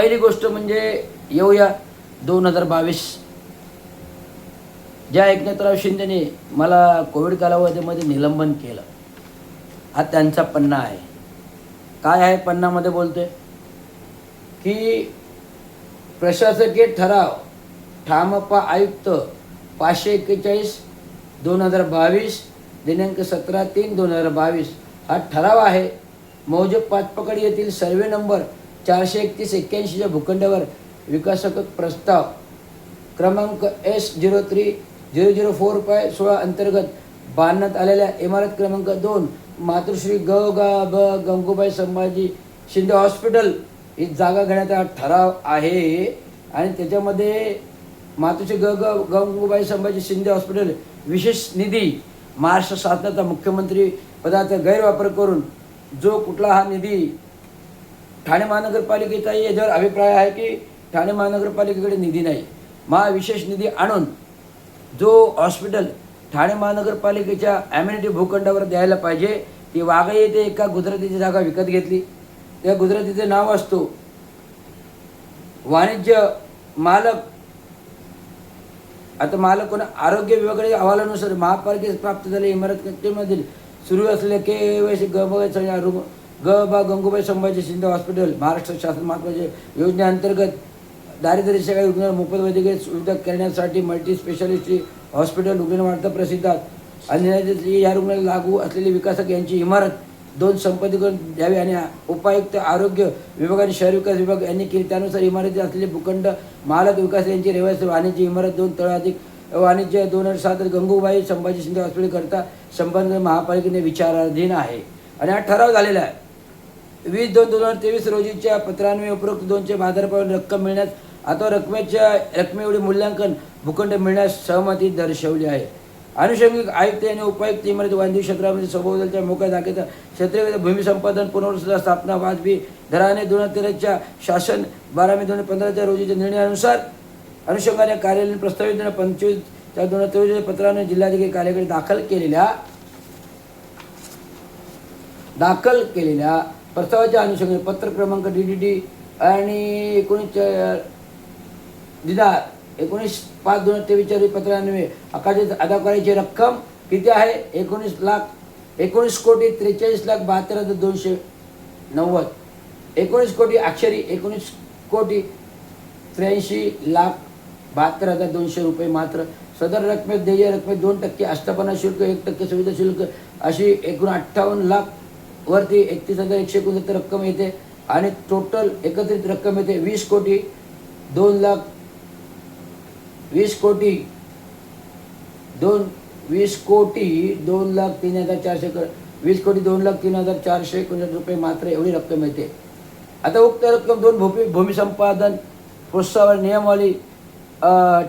पहिली गोष्ट म्हणजे येऊया 2022. ज्या एकनाथराव शिंदेने मला कोविड कालावधीमध्ये निलंबन केलं, हा त्यांचा पन्ना आहे. काय आहे पन्नामध्ये बोलतोय की प्रशासकीय ठराव ठामपा आयुक्त 541/2022 दिनांक 17/3/2022 हा ठराव आहे. मौजे पाचपकड येथील सर्वे नंबर 431-81च्या भूखंडावर विकासक प्रस्ताव क्रमांक S03-004/16 अंतर्गत बांधण्यात आलेल्या इमारत क्रमांक 2 मातोश्री ग गंगूबाई संभाजी शिंदे हॉस्पिटल ही जागा घेण्याचा ठराव आहे. आणि त्याच्यामध्ये मातोश्री गंगूबाई संभाजी शिंदे हॉस्पिटल विशेष निधी महाराष्ट्र शासनाचा मुख्यमंत्री पदाचा गैरवापर करून जो कुठला हा निधी ठाणे महानगरपालिकेचा याच्यावर अभिप्राय आहे की ठाणे महानगरपालिकेकडे निधी नाही, विशेष निधी आणून जो हॉस्पिटल ठाणे महानगरपालिकेच्या ॲम्युनिटी भूखंडावर द्यायला पाहिजे. ती वाघाई येथे एका गुजरातीची जागा विकत घेतली. त्या गुजरातीचे नाव असतो वाणिज्य मालक. आता मालक कोण? आरोग्य विभागाच्या अहवालानुसार महापालिकेस प्राप्त झालेल्या इमारतीमधील सुरू असलेल्या गंगूबाई संभाजी शिंदे हॉस्पिटल महाराष्ट्र शासन महत्त्वाच्या योजनेअंतर्गत दारिद्र्य सेवा रुग्णांना मोफत वैद्यकीय सुविधा करण्यासाठी मल्टी स्पेशालिस्ट हॉस्पिटल रुग्णवार्ता प्रसिद्ध आणि या रुग्णाला लागू असलेले विकासक यांची इमारत 2 संपत्तीकडून द्यावी आणि उपायुक्त आरोग्य विभाग आणि शहर विकास विभाग यांनी केली. त्यानुसार इमारतीत असलेले भूखंड मालक विकास यांची रहिवासी वाणिज्य इमारत 2 तळाधिक वाणिज्य 2007 गंगूबाई संभाजी शिंदे हॉस्पिटल करता संबंधित महापालिकेने विचाराधीन आहे. आणि हा ठराव झालेला आहे. 20/2/2023 रोजीच्या पत्रान्वये उपरोक्त 2चे बाजारभाव रक्कम मिळण्यास अथवा रकमेएवढे मूल्यांकन भूखंड मिळण्यास सहमती दर्शवली आहे. अनुषंगिक आयुक्त यांनी उपायुक्त इमारती वाणिज्य क्षेत्रामध्ये सभोवतालच्या मोकळ्या जागेचा क्षेत्रीय भूमी संपादन पुनर्वसन स्थापना वाजवी दराने 2013च्या शासन 12 मे 2015 रोजीच्या निर्णयानुसार अनुषंगाने कार्यालयाने प्रस्तावित 25/2023 पत्राने जिल्हाधिकारी कार्यालयाकडे दाखल केलेल्या प्रस्तावाच्या अनुषंगाने पत्र क्रमांक DDD आणि 19/5/2023 पत्रान्वये आकाशात अदा करायची रक्कम किती आहे? 19,43,72,290. 19 कोटी अक्षरी 19,83,72,200 रुपये मात्र. सदर रकमेत देय रकमेत 2% आस्थापना शुल्क 1% सुविधा शुल्क अशी एकूण 58,00,000 वरती 31,169 रक्कम येते. आणि टोटल एकत्रित रक्कम येते 20,02,03,419 रुपये मात्र एवढी रक्कम येते. आता उक्त रक्कम 2 भूमी संपादन प्रोत्साहन नियमावली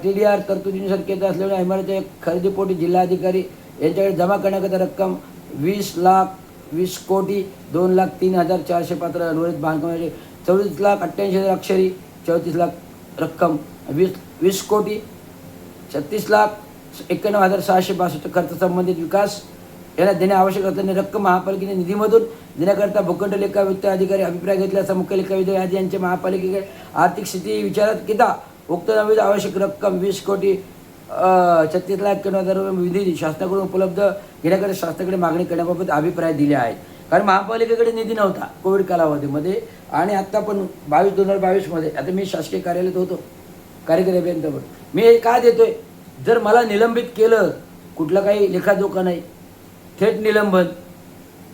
TDR तरतुदीनुसार केत असलेल्या इमारतीच्या खरेदीपोटी जिल्हाधिकारी यांच्याकडे जमा करण्याकरिता रक्कम 20,02,03,405 उर्वरित बांधकामाचे 34,88,000 अक्षरी 34,00,000 रक्कम 20,36,91,662 खर्च संबंधित विकास यांना देणे आवश्यक असल्याने रक्कम महापालिकेने निधीमधून देण्याकरता भूखंड लेखा वित्त अधिकारी अभिप्राय घेतल्याचा मुख्य लेखा विभाग यांचे महापालिकेकडे आर्थिक स्थिती विचारात घेता उक्त नवीन आवश्यक रक्कम 20,36,91,000 रुपये निधी शासनाकडून उपलब्ध घेण्याकडे शासनाकडे मागणी करण्याबाबत अभिप्राय दिले आहेत. कारण महापालिकेकडे निधी नव्हता कोविड कालावधीमध्ये. आणि आत्ता पण 2022 आता मी शासकीय कार्यालयात होतो कार्यकारी अभियंता म्हणून. मी हे का देतोय? जर मला निलंबित केलं, कुठलं काही लेखाजोखा नाही, थेट निलंबन,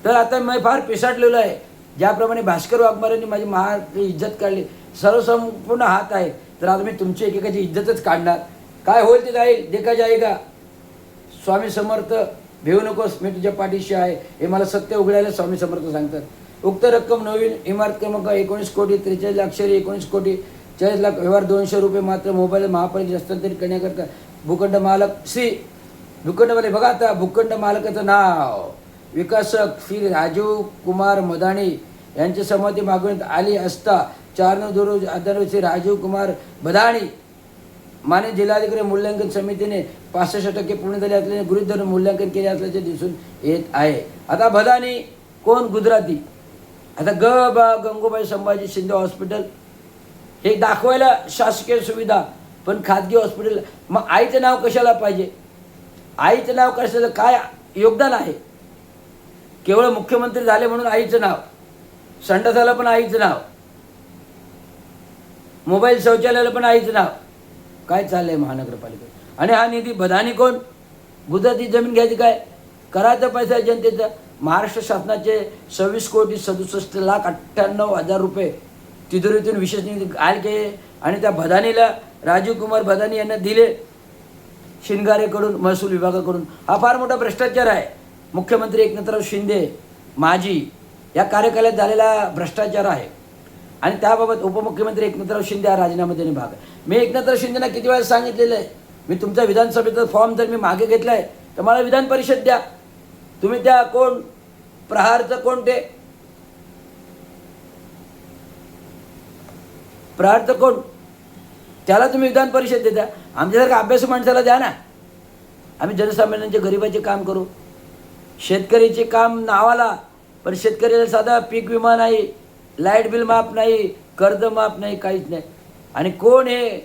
तर आता मी फार पिसाटलेलो आहे. ज्याप्रमाणे भास्कर वाघमारेंनी माझी इज्जत काढली, सर्वसंपूर्ण हात आहे, तर आता मी तुमची एकेकाची इज्जतच काढणार. काय होईल ते जाईल, देखा जाएगा. स्वामी समर्थ भेऊ नकोस, मी तुझ्या पाठीशी आहे, हे मला सत्य उघडायला स्वामी समर्थ सांगतात. उक्त रक्कम नवीन इमारत क्रमांक 19,43,00,000 अक्षरी 19,40,40,00,000 व्यवहार 200 रुपये मात्र मोबाईल महापालिकेत हस्तांतरित करण्याकरता भूखंड मालक भूखंडवाले बघा. आता भूखंड मालकाचं नाव विकासक श्री राजीव कुमार मदाणी यांची संमती मागवण्यात आली असता 4/9/2018 श्री राजीव कुमार बदाणी मान्य जिल्हाधिकारी मूल्यांकन समितीने 65% पूर्ण झाले असल्याने गृहीत धरून मूल्यांकन केले असल्याचे दिसून येत आहे. आता बदाणी कोण? गुजराती. आता गंगूबाई संभाजी शिंदे हॉस्पिटल हे दाखवायला शासकीय सुविधा, पण खाजगी हॉस्पिटल. मग आईचं नाव कशाला पाहिजे? आईचं नाव कशाला? काय योगदान आहे? केवळ मुख्यमंत्री झाले म्हणून आईचं नाव, संडासाला पण आईचं नाव, मोबाईल शौचालयाला पण आईचं नाव. काय चाललंय महानगरपालिकेत? आणि हा निधी बधानी कोण? गुजराती जमीन घ्यायची काय? करायचा पैसा जनतेचा. महाराष्ट्र शासनाचे 26,67,98,000 रुपये तिजोरीतून विशेष निधी आले केले आणि त्या बधानीला, राजीव कुमार बधानी यांना दिले शिंगारेकडून, महसूल विभागाकडून. हा फार मोठा भ्रष्टाचार आहे. मुख्यमंत्री एकनाथराव शिंदे माजी या कार्यकालात झालेला भ्रष्टाचार आहे. आणि त्याबाबत उपमुख्यमंत्री एकनाथराव शिंदे हा राजीनामा देणे भाग आहे. मी एकनाथराव शिंदेना किती वेळा सांगितलेलं आहे, मी तुमचा विधानसभेचा फॉर्म जर मी मागे घेतला आहे तर मला विधान परिषद द्या. तुम्ही त्या कोण प्रहारचं कोण ते प्रहारचं कोण त्याला तुम्ही विधान परिषद देता. आमच्यासारख्या अभ्यासू माणसाला द्या ना. आम्ही जनसामान्यांचे गरिबाचे काम करू. शेतकरीचे काम नावाला, पण शेतकऱ्याला साधा पीक विमा नाही, लाईट बिल माफ नाही, कर्ज माफ नाही, काहीच नाही. आणि कोण हे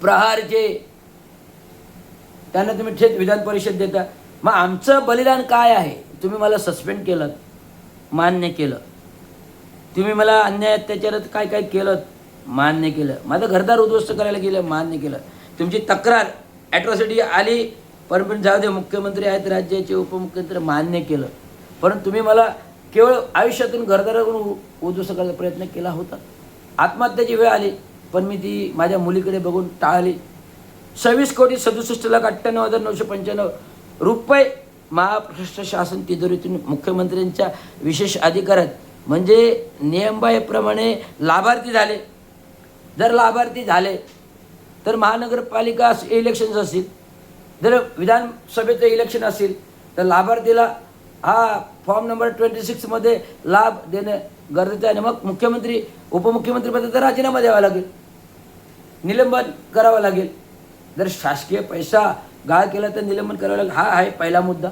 प्रहारचे, त्यांना तुम्ही थेट विधान परिषद देता. मग आमचं बलिदान काय आहे? तुम्ही मला सस्पेंड केलं, मान्य केलं. तुम्ही मला अन्याय अत्याचारात काय काय केलं, मान्य केलं. माझं घरदार उद्ध्वस्त करायला गेलं, मान्य केलं. तुमची तक्रार ॲट्रॉसिटी आली, पण जाऊ दे, मुख्यमंत्री आहेत राज्याचे, उपमुख्यमंत्री, मान्य केलं. परंतु तुम्ही मला केवळ आयुष्यातून घरदाराकडून उद्ध्वस्त करायचा प्रयत्न केला होता. आत्महत्याची वेळ आली, पण मी ती माझ्या मुलीकडे बघून टाळली. 26,67,98,995 रुपये महाराष्ट्र शासन तिजोरीतून मुख्यमंत्र्यांच्या विशेष अधिकारात, म्हणजे नियमबाह्यप्रमाणे लाभार्थी झाले. जर लाभार्थी झाले तर महानगरपालिका इलेक्शन्स असतील, जर विधानसभेचं इलेक्शन असेल तर लाभार्थीला हा फॉर्म नंबर 26 मध्ये लाभ देणं गरजेचं आहे. मग मुख्यमंत्री उपमुख्यमंत्री पदाचा राजीनामा द्यावा लागेल, निलंबन करावं लागेल. जर शासकीय पैसा गाळ केला तर निलंबन करावं लागेल. हा आहे पहिला मुद्दा.